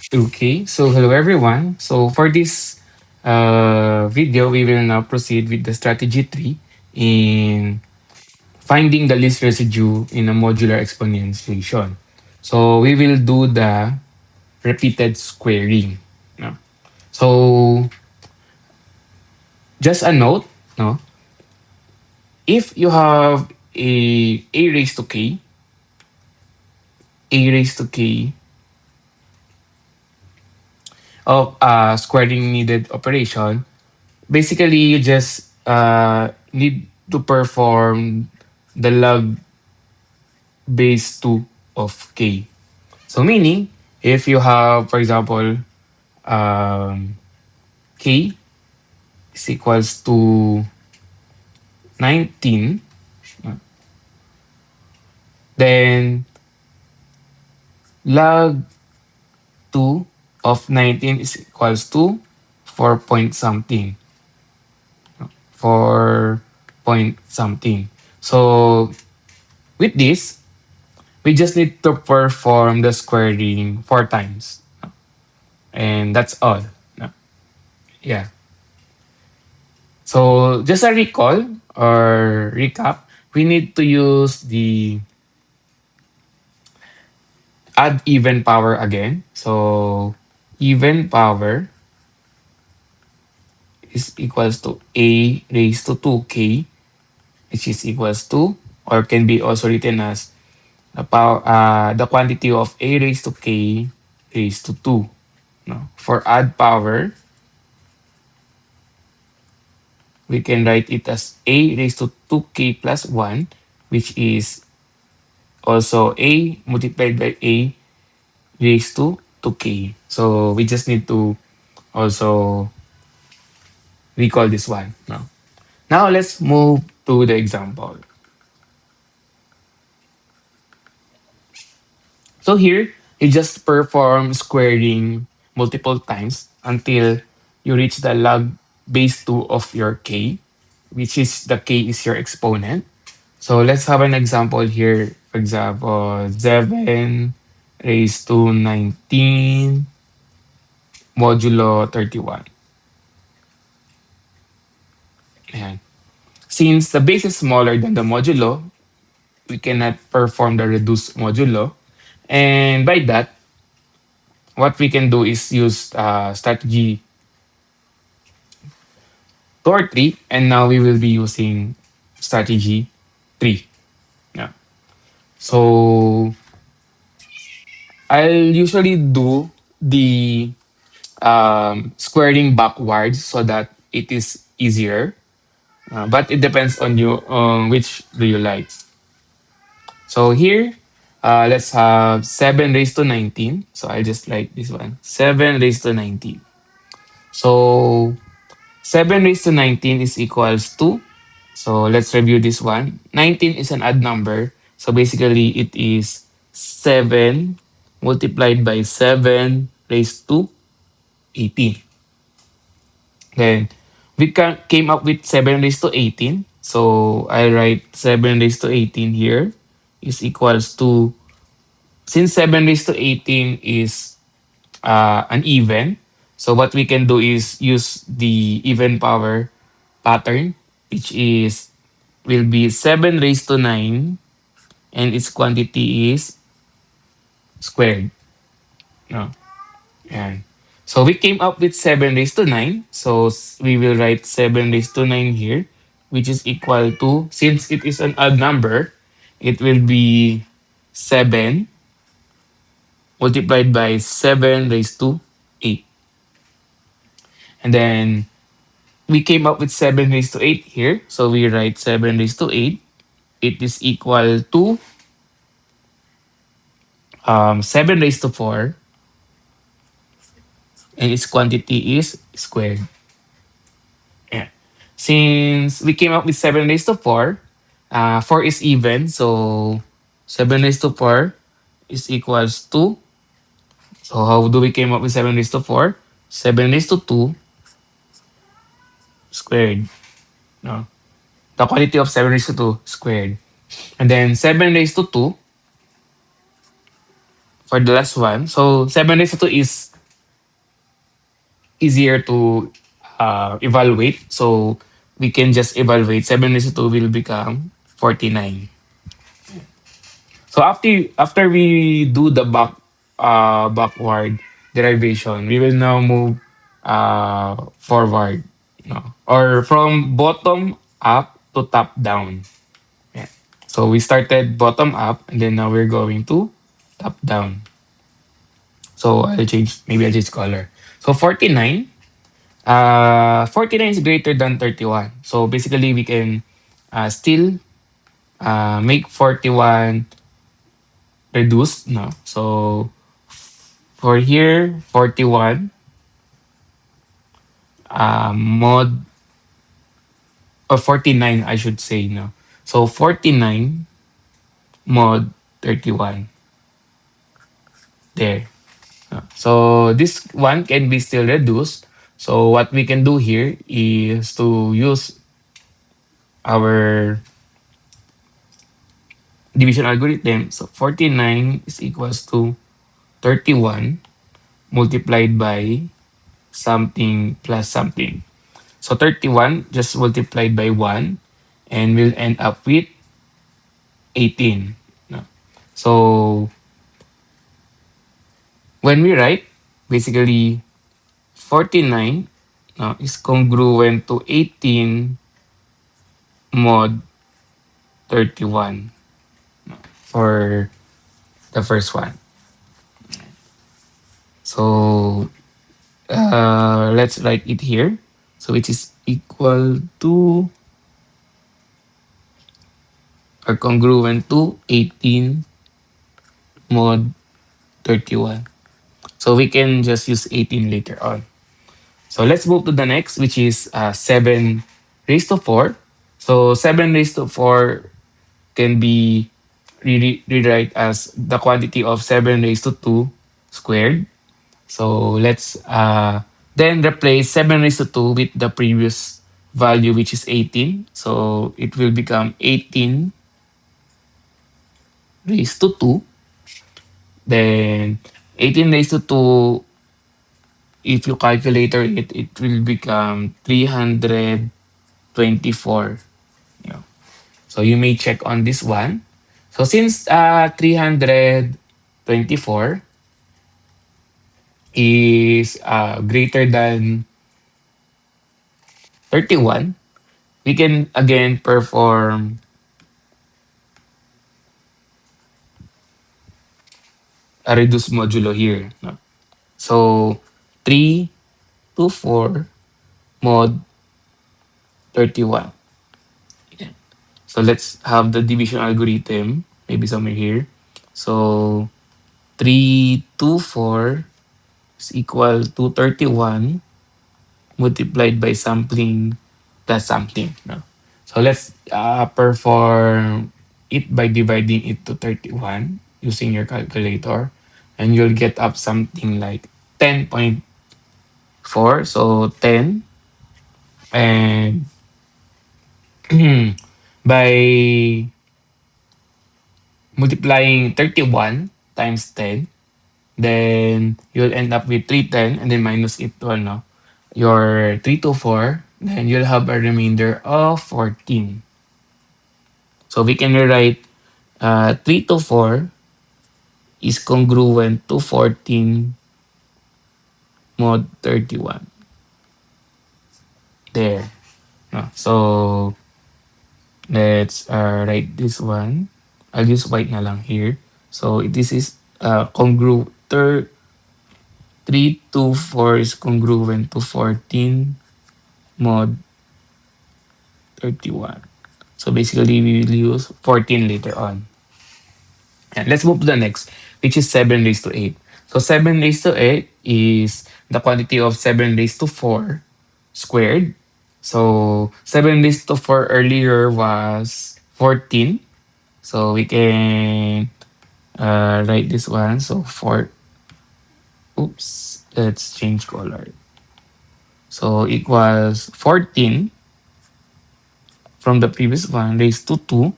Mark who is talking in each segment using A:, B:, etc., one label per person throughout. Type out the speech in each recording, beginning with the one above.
A: Okay, so hello everyone. So for this video, we will now proceed with the strategy 3 in finding the least residue in a modular exponentiation. So we will do the repeated squaring. No? So just a note, no? If you have a raised to k, a raised to k of squaring needed operation, basically you just need to perform the log base 2 of k. So meaning, if you have, for example, um, k is equals to 19, uh, then log 2 of 19 is equals to 4 point something. 4 point something. So with this, we just need to perform the squaring 4 times. And that's all. No? Yeah. So just a recall or recap, we need to use the add even power again. So even power is equals to a raised to 2k, which is equals to, or can be also written as the quantity of a raised to k raised to 2. No? For add power, we can write it as a raised to 2k plus 1, which is also a multiplied by a raised to 2k. So we just need to also recall this one. Now let's move to the example. So here, you just perform squaring multiple times until you reach the log base 2 of your k, which is the k is your exponent. So let's have an example here. For example, 7 raised to 19 modulo 31. Ayan. Since the base is smaller than the modulo, we cannot perform the reduced modulo. And by that, what we can do is use strategy 2 or 3, and now we will be using strategy 3. Yeah. So I'll usually do the squaring backwards so that it is easier. But it depends on you on which do you like. So here, let's have 7 raised to 19. So I just like this one. 7 raised to 19. So 7 raised to 19 is equals to, so let's review this one. 19 is an odd number. So basically it is 7 multiplied by 7 raised to 18. Then came up with 7 raised to 18. So I write 7 raised to 18 here is equals to, since 7 raised to 18 is an even, so what we can do is use the even power pattern, which is will be 7 raised to 9 and its quantity is squared. No. Yan. So we came up with 7 raised to 9. So we will write 7 raised to 9 here, which is equal to, since it is an odd number, it will be 7 multiplied by 7 raised to 8. And then we came up with 7 raised to 8 here. So we write 7 raised to 8. It is equal to 7 raised to 4, and its quantity is squared. Yeah. Since we came up with 7 raised to 4, 4 is even. So 7 raised to 4 is equals to, so how do we came up with 7 raised to 4? 7 raised to 2 squared. No? The quantity of 7 raised to 2 squared. And then 7 raised to 2 for the last one. So 7 raised to 2 is easier to evaluate. So we can just evaluate 7 raised to 2 will become 49. So after we do the backward derivation, we will now move forward, no, or from bottom up to top down. Yeah. So we started bottom up, and then now we're going to top down. So I'll change color. So 49, 49 is greater than 31. So basically we can still make 41 reduced, no? So for here, 41 mod, or 49 I should say, no? So 49 mod 31 there. So this one can be still reduced. So what we can do here is to use our division algorithm. So 49 is equals to 31 multiplied by something plus something. So 31 just multiplied by 1 and we'll end up with 18. No? So when we write, basically 49 is congruent to 18 mod 31 for the first one. So let's write it here. So it is equal to or congruent to 18 mod 31. So we can just use 18 later on. So let's move to the next, which is 7 raised to 4. So 7 raised to 4 can be rewrite as the quantity of 7 raised to 2 squared. So let's then replace 7 raised to 2 with the previous value, which is 18. So it will become 18 raised to 2. Then 18 raised to 2, if you calculator it, it will become 324. Yeah. So you may check on this one. So since 324 is greater than 31, we can again perform a reduced modulo here. No? So 3 to 4 mod 31. Yeah. So let's have the division algorithm, maybe somewhere here. So 3 to 4 is equal to 31 multiplied by sampling plus something. No? So let's perform it by dividing it to 31 using your calculator. And you'll get up something like 10.4. So 10. And by multiplying 31 times 10, then you'll end up with 310 and then minus it to ano, your 3 to 4, then you'll have a remainder of 14. So we can rewrite 3 to 4 is congruent to 14 mod 31. There. No? So let's write this one. I'll use white na lang here. So this is congruent. 3 to 4 is congruent to 14 mod 31. So basically, we will use 14 later on. And let's move to the next, which is 7 raised to 8. So 7 raised to 8 is the quantity of 7 raised to 4 squared. So 7 raised to 4 earlier was 14. So we can write this one. So 4, oops, let's change color. So equals 14 from the previous one raised to 2.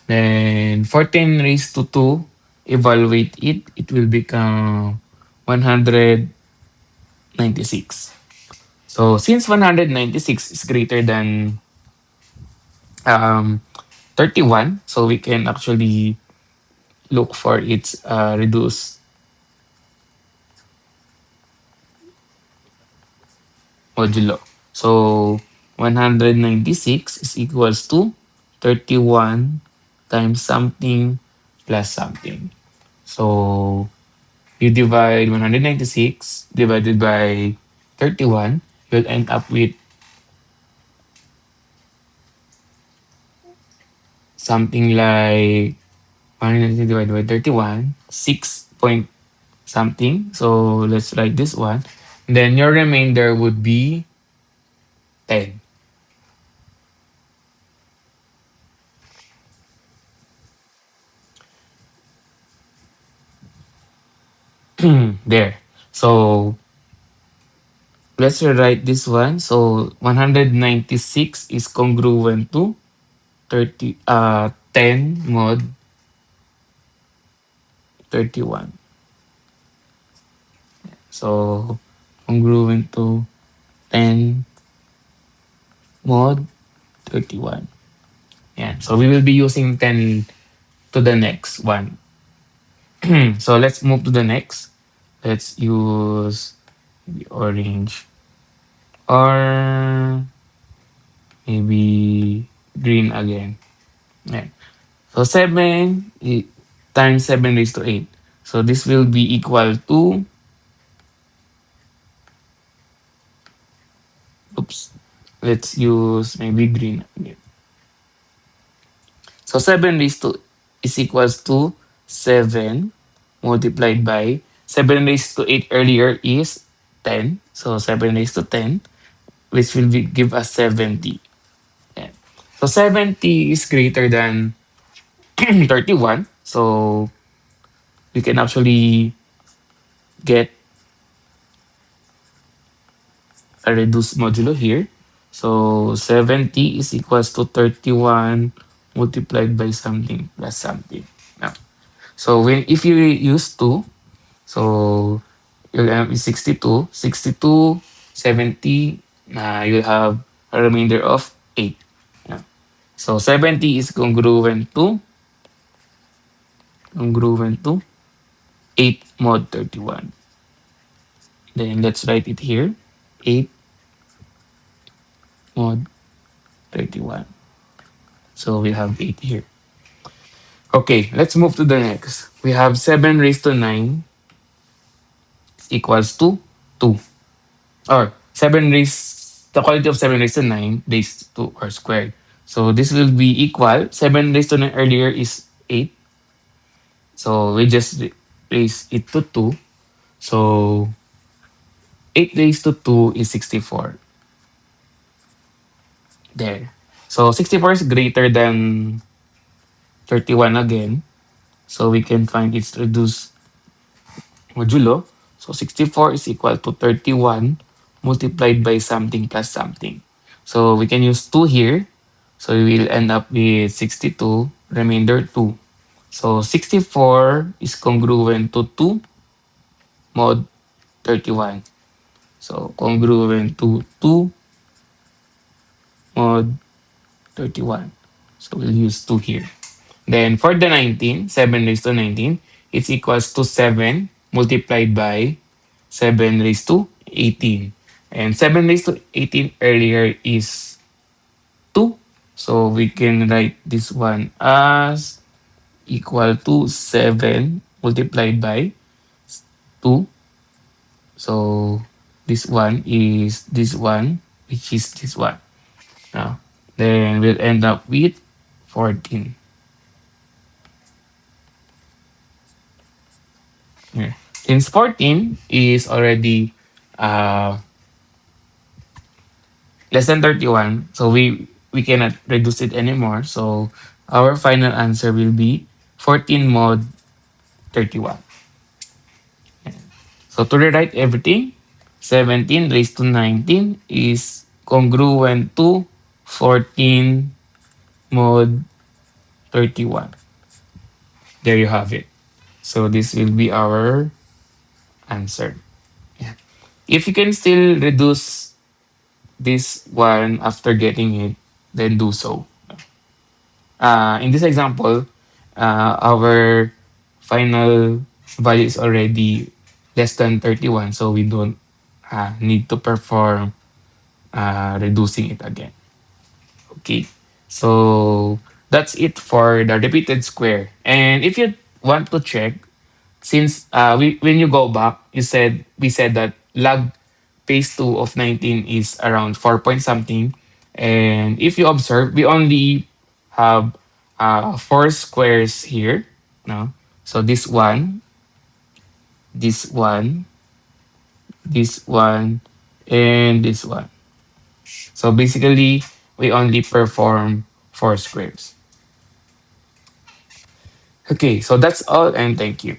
A: Then 14 raised to 2, evaluate it, it will become 128 96. So since 196 is greater than um, 31, so we can actually look for its reduced modulo. So 196 is equals to 31 times something plus something. So you divide 196 divided by 31, you'll end up with something like 196 divided by 31, 6 point something. So let's write this one. Then your remainder would be 10. There. So let's rewrite this one. So 196 is congruent to 10 mod 31. So congruent to 10 mod 31. Yeah. So we will be using 10 to the next one. So let's move to the next. Let's use the orange or maybe green again. Yeah. So times 7 raised to 8. So this will be equal to, oops, let's use maybe green again. So 7 raised to is equals to 7 multiplied by 7 raised to 8 earlier is 10. So 7 raised to 10, which will give us 70. Yeah. So 70 is greater than 31. So we can actually get a reduced modulo here. So 70 is equals to 31 multiplied by something plus something. Now, so when if you use 2, so you'll have 62, 62, 70, you'll have a remainder of 8. Yeah. So 70 is congruent to 8 mod 31. Then let's write it here. 8 mod 31. So we have 8 here. Okay, let's move to the next. We have 7 raised to 9 equals to 2. Or 7 raised, the quality of 7 raised to 9 raised to or squared. So this will be equal. 7 raised to 9 earlier is 8. So we just raise it to 2. So 8 raised to 2 is 64. There. So 64 is greater than 31 again. So we can find its reduced modulo. So 64 is equal to 31 multiplied by something plus something. So we can use 2 here. So we will end up with 62, remainder 2. So 64 is congruent to 2 mod 31. So congruent to 2 mod 31. So we'll use 2 here. Then for the 19, 7 raised to 19, it's equals to 7 multiplied by 7 raised to 18. And 7 raised to 18 earlier is 2. So we can write this one as equal to 7 multiplied by 2. So this one is this one, which is this one. Now, then we'll end up with 14. Yeah. Since 14 is already uh, less than 31, so we cannot reduce it anymore. So our final answer will be 14 mod 31. So to rewrite everything, 17 raised to 19 is congruent to 14 mod 31. There you have it. So this will be our answer. Yeah. If you can still reduce this one after getting it, then do so. In this example, our final value is already less than 31, so we don't need to perform reducing it again. Okay, so that's it for the repeated square. And if you want to check, since when you go back, we said that log base 2 of 19 is around 4 point something. And if you observe, we only have four squares here. No? So this one, this one, and this one. So basically, we only perform four squares. Okay, so that's all, and thank you.